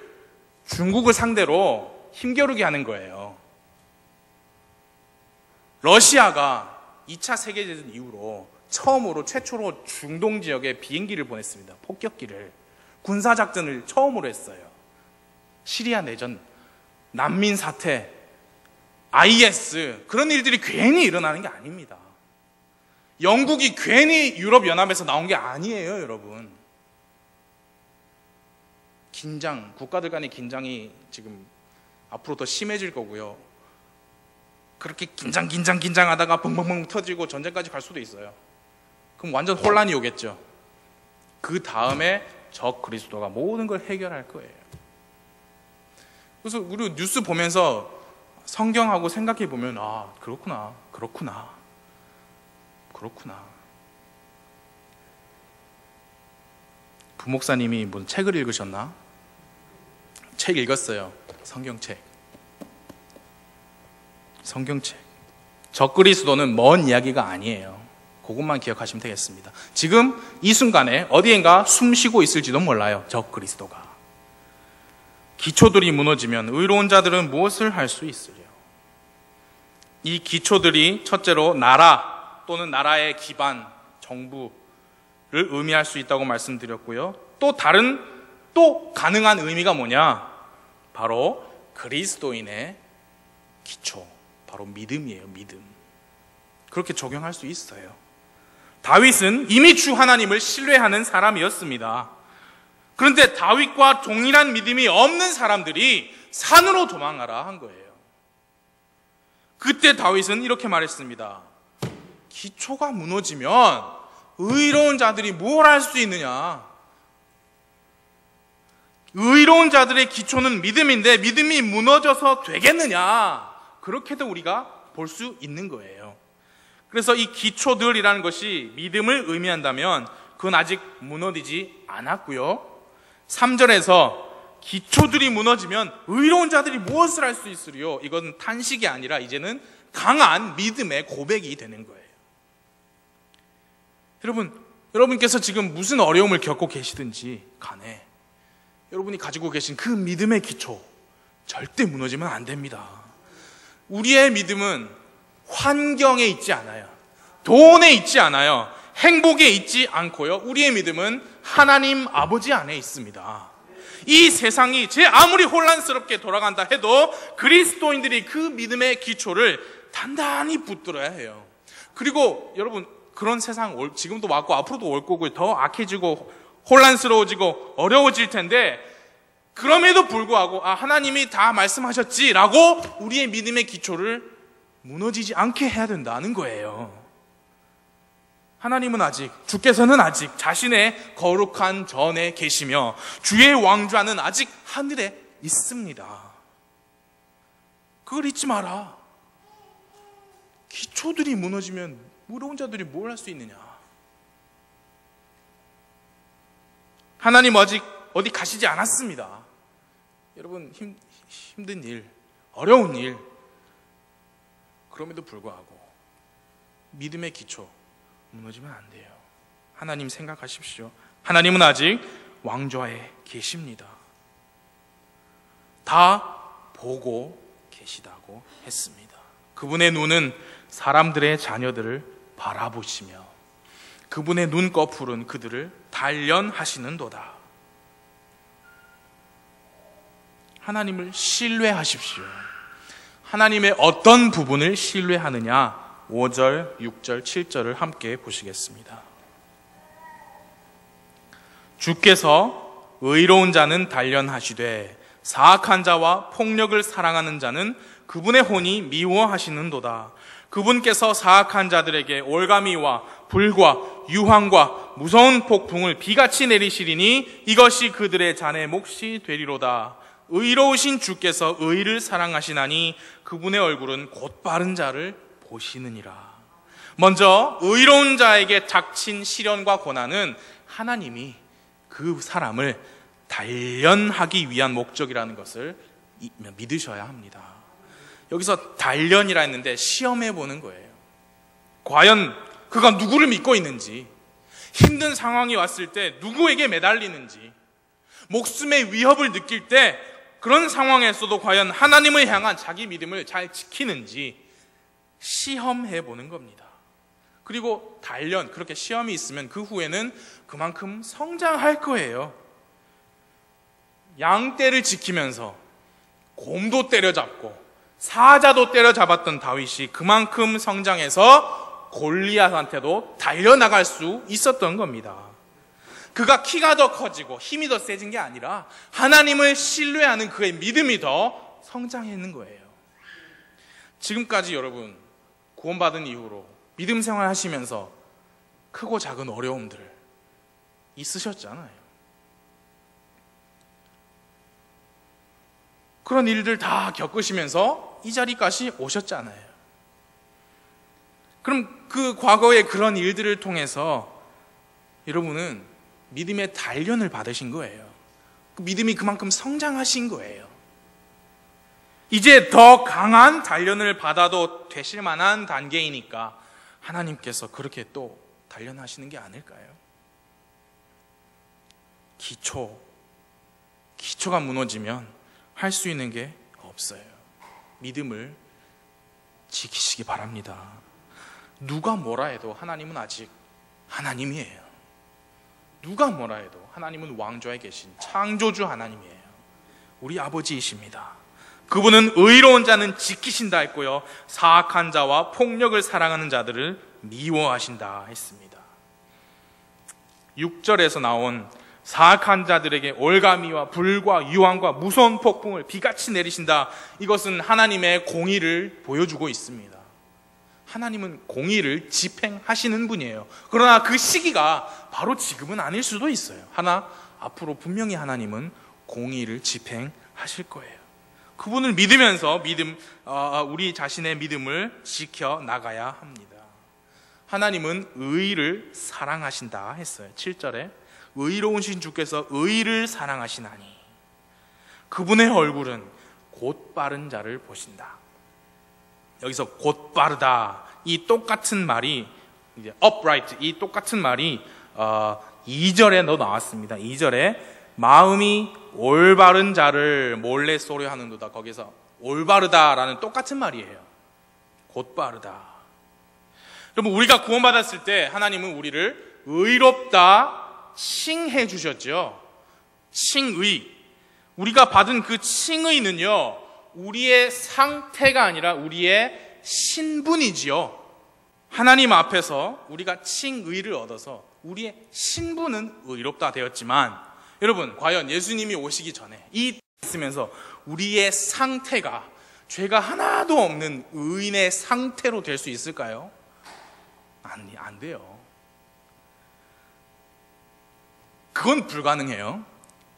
중국을 상대로 힘겨루게 하는 거예요. 러시아가 2차 세계대전 이후로 최초로 중동 지역에 비행기를 보냈습니다. 폭격기를. 군사작전을 처음으로 했어요. 시리아 내전, 난민 사태, IS, 그런 일들이 괜히 일어나는 게 아닙니다. 영국이 괜히 유럽연합에서 나온 게 아니에요, 여러분. 국가들 간의 긴장이 지금 앞으로 더 심해질 거고요. 그렇게 긴장하다가 벙벙벙 터지고 전쟁까지 갈 수도 있어요. 그럼 완전 혼란이 오겠죠. 그 다음에 적 그리스도가 모든 걸 해결할 거예요. 그래서 우리 뉴스 보면서 성경하고 생각해 보면, 아, 그렇구나. 부목사님이 무슨 책을 읽으셨나? 책 읽었어요. 성경책. 적그리스도는 먼 이야기가 아니에요. 그것만 기억하시면 되겠습니다. 지금 이 순간에 어디엔가 숨 쉬고 있을지도 몰라요. 적그리스도가. 기초들이 무너지면 의로운 자들은 무엇을 할 수 있으려? 이 기초들이 첫째로 나라 또는 나라의 기반, 정부를 의미할 수 있다고 말씀드렸고요. 또 가능한 의미가 뭐냐? 바로 그리스도인의 기초, 바로 믿음이에요. 믿음. 그렇게 적용할 수 있어요. 다윗은 이미 주 하나님을 신뢰하는 사람이었습니다. 그런데 다윗과 동일한 믿음이 없는 사람들이 산으로 도망가라 한 거예요. 그때 다윗은 이렇게 말했습니다. 기초가 무너지면 의로운 자들이 뭘 할 수 있느냐? 의로운 자들의 기초는 믿음인데 믿음이 무너져서 되겠느냐? 그렇게도 우리가 볼 수 있는 거예요. 그래서 이 기초들이라는 것이 믿음을 의미한다면 그건 아직 무너지지 않았고요. 3절에서 기초들이 무너지면 의로운 자들이 무엇을 할 수 있으리요? 이건 탄식이 아니라 이제는 강한 믿음의 고백이 되는 거예요. 여러분께서 지금 무슨 어려움을 겪고 계시든지 간에 여러분이 가지고 계신 그 믿음의 기초 절대 무너지면 안 됩니다. 우리의 믿음은 환경에 있지 않아요. 돈에 있지 않아요. 행복에 있지 않고요. 우리의 믿음은 하나님 아버지 안에 있습니다. 이 세상이 제 아무리 혼란스럽게 돌아간다 해도 그리스도인들이 그 믿음의 기초를 단단히 붙들어야 해요. 그리고 여러분, 그런 세상 지금도 왔고 앞으로도 올 거고요. 더 악해지고 혼란스러워지고 어려워질 텐데, 그럼에도 불구하고 하나님이 다 말씀하셨지라고 우리의 믿음의 기초를 무너지지 않게 해야 된다는 거예요. 주께서는 아직 자신의 거룩한 전에 계시며 주의 왕좌는 아직 하늘에 있습니다. 그걸 잊지 마라. 기초들이 무너지면 의로운 자들이 뭘 할 수 있느냐? 하나님 아직 어디 가시지 않았습니다. 여러분, 힘든 일, 어려운 일, 그럼에도 불구하고 믿음의 기초 무너지면 안 돼요. 하나님 생각하십시오. 하나님은 아직 왕좌에 계십니다. 다 보고 계시다고 했습니다. 그분의 눈은 사람들의 자녀들을 바라보시며 그분의 눈꺼풀은 그들을 단련하시는도다. 하나님을 신뢰하십시오. 하나님의 어떤 부분을 신뢰하느냐? 5절, 6절, 7절을 함께 보시겠습니다. 주께서 의로운 자는 단련하시되 사악한 자와 폭력을 사랑하는 자는 그분의 혼이 미워하시는도다. 그분께서 사악한 자들에게 올가미와 불과 유황과 무서운 폭풍을 비같이 내리시리니 이것이 그들의 잔의 몫이 되리로다. 의로우신 주께서 의를 사랑하시나니 그분의 얼굴은 곧 바른 자를 보시느니라. 먼저 의로운 자에게 닥친 시련과 고난은 하나님이 그 사람을 단련하기 위한 목적이라는 것을 믿으셔야 합니다. 여기서 단련이라 했는데 시험해 보는 거예요. 과연 그가 누구를 믿고 있는지, 힘든 상황이 왔을 때 누구에게 매달리는지, 목숨의 위협을 느낄 때 그런 상황에서도 과연 하나님을 향한 자기 믿음을 잘 지키는지, 시험해 보는 겁니다. 그리고 단련, 그렇게 시험이 있으면 그 후에는 그만큼 성장할 거예요. 양떼를 지키면서 곰도 때려잡고 사자도 때려잡았던 다윗이 그만큼 성장해서 골리앗한테도 달려나갈 수 있었던 겁니다. 그가 키가 더 커지고 힘이 더 세진 게 아니라 하나님을 신뢰하는 그의 믿음이 더 성장했는 거예요. 지금까지 여러분 구원받은 이후로 믿음 생활 하시면서 크고 작은 어려움들 있으셨잖아요. 그런 일들 다 겪으시면서 이 자리까지 오셨잖아요. 그럼 그 과거의 그런 일들을 통해서 여러분은 믿음의 단련을 받으신 거예요. 그 믿음이 그만큼 성장하신 거예요. 이제 더 강한 단련을 받아도 되실 만한 단계이니까 하나님께서 그렇게 또 단련하시는 게 아닐까요? 기초가 무너지면 할 수 있는 게 없어요. 믿음을 지키시기 바랍니다. 누가 뭐라 해도 하나님은 아직 하나님이에요. 누가 뭐라 해도 하나님은 왕좌에 계신 창조주 하나님이에요. 우리 아버지이십니다. 그분은 의로운 자는 지키신다 했고요, 사악한 자와 폭력을 사랑하는 자들을 미워하신다 했습니다. 6절에서 나온 사악한 자들에게 올가미와 불과 유황과 무서운 폭풍을 비같이 내리신다, 이것은 하나님의 공의를 보여주고 있습니다. 하나님은 공의를 집행하시는 분이에요. 그러나 그 시기가 바로 지금은 아닐 수도 있어요. 하나 앞으로 분명히 하나님은 공의를 집행하실 거예요. 그분을 믿으면서 우리 자신의 믿음을 지켜 나가야 합니다. 하나님은 의를 사랑하신다 했어요. 7절에 의로우신 주께서 의를 사랑하시나니 그분의 얼굴은 곧 빠른 자를 보신다. 여기서 곧 빠르다, 이 똑같은 말이 이제 upright, 이 똑같은 말이 2절에 나왔습니다. 2절에 마음이 올바른 자를 몰래 쏘려 하는도다, 거기서 올바르다라는 똑같은 말이에요. 곧 빠르다. 여러분, 우리가 구원받았을 때 하나님은 우리를 의롭다 칭해 주셨죠. 칭의. 우리가 받은 그 칭의는요, 우리의 상태가 아니라 우리의 신분이지요. 하나님 앞에서 우리가 칭의를 얻어서 우리의 신분은 의롭다 되었지만, 여러분, 과연 예수님이 오시기 전에 이 있으면서 우리의 상태가 죄가 하나도 없는 의인의 상태로 될 수 있을까요? 안 돼요. 그건 불가능해요.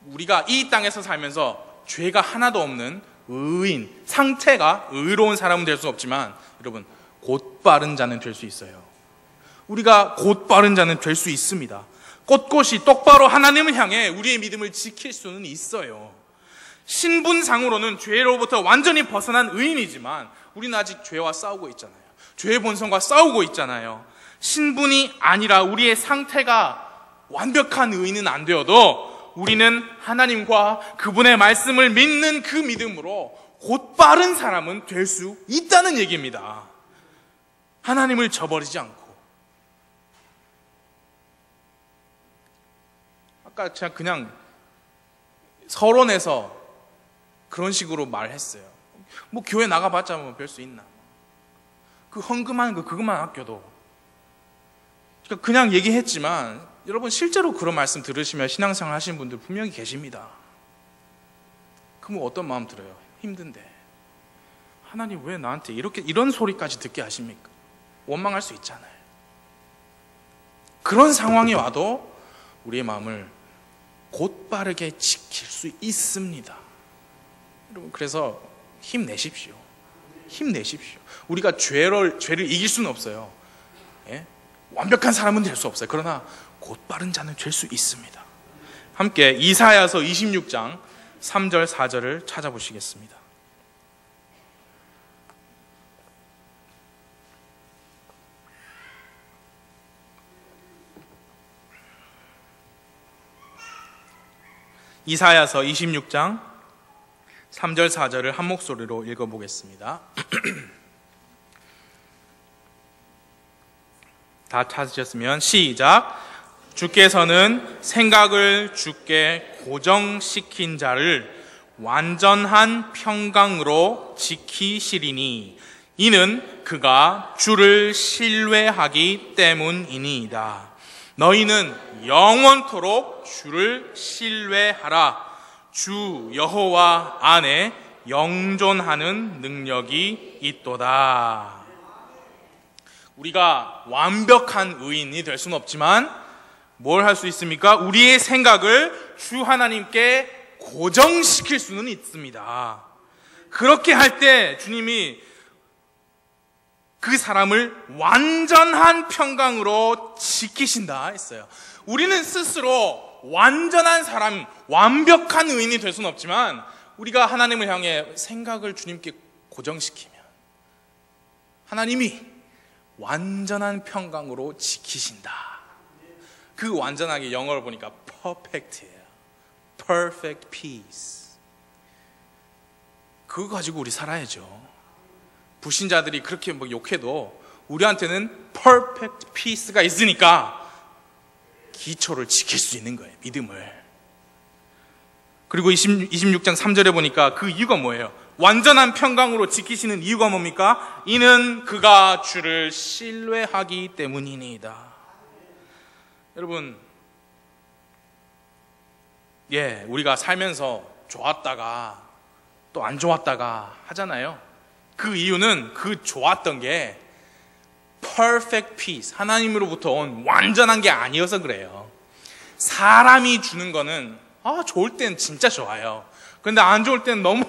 우리가 이 땅에서 살면서 죄가 하나도 없는 의인, 상태가 의로운 사람은 될 수 없지만, 여러분, 곧 빠른 자는 될 수 있어요. 우리가 곧 빠른 자는 될 수 있습니다. 꼿꼿이 똑바로 하나님을 향해 우리의 믿음을 지킬 수는 있어요. 신분상으로는 죄로부터 완전히 벗어난 의인이지만 우리는 아직 죄와 싸우고 있잖아요. 죄의 본성과 싸우고 있잖아요. 신분이 아니라 우리의 상태가 완벽한 의인은 안 되어도 우리는 하나님과 그분의 말씀을 믿는 그 믿음으로 곧 빠른 사람은 될 수 있다는 얘기입니다. 하나님을 저버리지 않고. 아까 제가 그냥 서론에서 그런 식으로 말했어요. 뭐 교회 나가봤자 뭐 별 수 있나. 그 헌금하는 거 그것만 아껴도. 그러니까 그냥 얘기했지만 여러분 실제로 그런 말씀 들으시면 신앙생활 하시는 분들 분명히 계십니다. 그럼 어떤 마음 들어요? 힘든데 하나님 왜 나한테 이런 소리까지 듣게 하십니까? 원망할 수 있잖아요. 그런 상황이 와도 우리의 마음을 곧바르게 지킬 수 있습니다. 여러분, 그래서 힘내십시오. 힘내십시오. 우리가 죄를 이길 수는 없어요. 예? 완벽한 사람은 될 수 없어요. 그러나 곧바른 자는 될 수 있습니다. 함께 이사야서 26장 3절 4절을 찾아보시겠습니다. 이사야서 26장 3절 4절을 한 목소리로 읽어보겠습니다. 다 찾으셨으면 시작. 주께서는 생각을 주께 고정시킨 자를 완전한 평강으로 지키시리니 이는 그가 주를 신뢰하기 때문이니이다. 너희는 영원토록 주를 신뢰하라. 주 여호와 안에 영존하는 능력이 있도다. 우리가 완벽한 의인이 될 수는 없지만 뭘 할 수 있습니까? 우리의 생각을 주 하나님께 고정시킬 수는 있습니다. 그렇게 할 때 주님이 그 사람을 완전한 평강으로 지키신다 했어요. 우리는 스스로 완전한 사람, 완벽한 의인이 될 수는 없지만 우리가 하나님을 향해 생각을 주님께 고정시키면 하나님이 완전한 평강으로 지키신다. 그 완전하게 영어로 보니까 perfect예요. perfect peace. 그거 가지고 우리 살아야죠. 불신자들이 그렇게 뭐 욕해도 우리한테는 perfect peace가 있으니까 기초를 지킬 수 있는 거예요. 믿음을. 그리고 26장 3절에 보니까 그 이유가 뭐예요? 완전한 평강으로 지키시는 이유가 뭡니까? 이는 그가 주를 신뢰하기 때문이니이다. 여러분, 우리가 살면서 좋았다가 또 안 좋았다가 하잖아요. 그 이유는 그 좋았던 게 perfect peace, 하나님으로부터 온 완전한 게 아니어서 그래요. 사람이 주는 거는 좋을 땐 진짜 좋아요. 그런데 안 좋을 땐 너무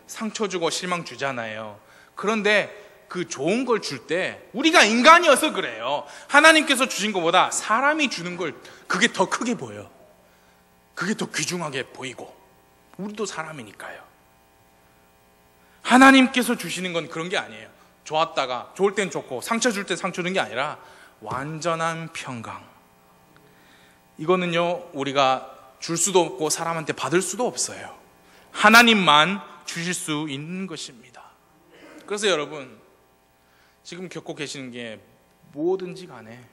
상처 주고 실망 주잖아요. 그런데 그 좋은 걸 줄 때 우리가 인간이어서 그래요. 하나님께서 주신 것보다 사람이 주는 걸 그게 더 크게 보여요. 그게 더 귀중하게 보이고 우리도 사람이니까요. 하나님께서 주시는 건 그런 게 아니에요. 좋았다가 좋을 땐 좋고 상처 줄 때 상처 주는 게 아니라 완전한 평강. 이거는요 우리가 줄 수도 없고 사람한테 받을 수도 없어요. 하나님만 주실 수 있는 것입니다. 그래서 여러분 지금 겪고 계시는 게 뭐든지 간에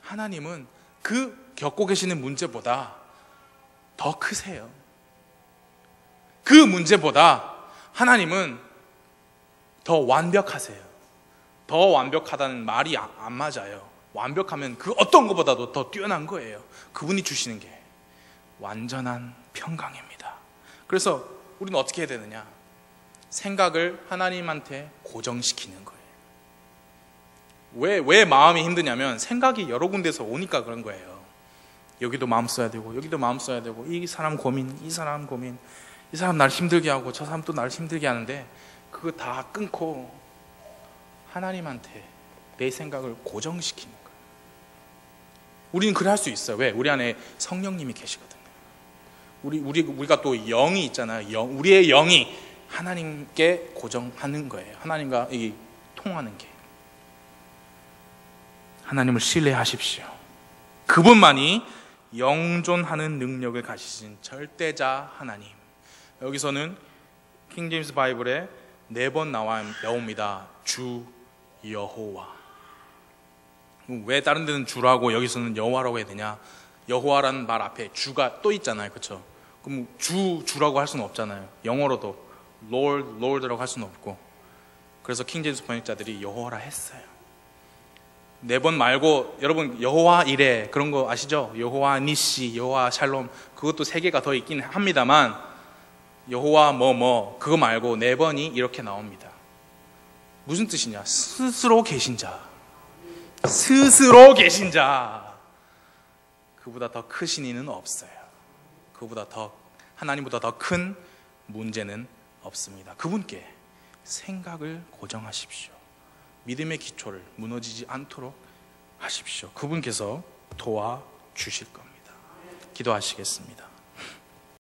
하나님은 그 겪고 계시는 문제보다 더 크세요. 그 문제보다 하나님은 더 완벽하세요. 더 완벽하다는 말이 안 맞아요. 완벽하면 그 어떤 것보다도 더 뛰어난 거예요. 그분이 주시는 게 완전한 평강입니다. 그래서 우리는 어떻게 해야 되느냐? 생각을 하나님한테 고정시키는 거예요. 왜 마음이 힘드냐면 생각이 여러 군데서 오니까 그런 거예요. 여기도 마음 써야 되고 여기도 마음 써야 되고 이 사람 고민, 이 사람 고민, 이 사람 나를 힘들게 하고 저 사람 또 나를 힘들게 하는데 그거 다 끊고 하나님한테 내 생각을 고정시키는 거예요. 우리는 그래 할 수 있어요. 왜? 우리 안에 성령님이 계시거든요. 우리가 또 영이 있잖아요. 우리의 영이 하나님께 고정하는 거예요. 하나님과 이 통하는 게. 하나님을 신뢰하십시오. 그분만이 영존하는 능력을 가지신 절대자 하나님. 여기서는 킹제임스 바이블에 4번 나옵니다. 주 여호와. 왜 다른 데는 주라고 여기서는 여호와라고 해야 되냐? 여호와라는 말 앞에 주가 또 있잖아요. 그렇죠? 그럼 주라고 할 수는 없잖아요. 영어로도 Lord라고 할 수는 없고. 그래서 킹제임스 번역자들이 여호와라 했어요. 4번 말고 여러분 여호와 이레 그런 거 아시죠? 여호와 니시, 여호와 샬롬 그것도 3개가 더 있긴 합니다만 여호와 그거 말고 4번이 이렇게 나옵니다. 무슨 뜻이냐? 스스로 계신 자. 스스로 계신 자. 그보다 더 크신 이는 없어요. 하나님보다 더 큰 문제는 없습니다. 그분께 생각을 고정하십시오. 믿음의 기초를 무너지지 않도록 하십시오. 그분께서 도와주실 겁니다. 기도하시겠습니다.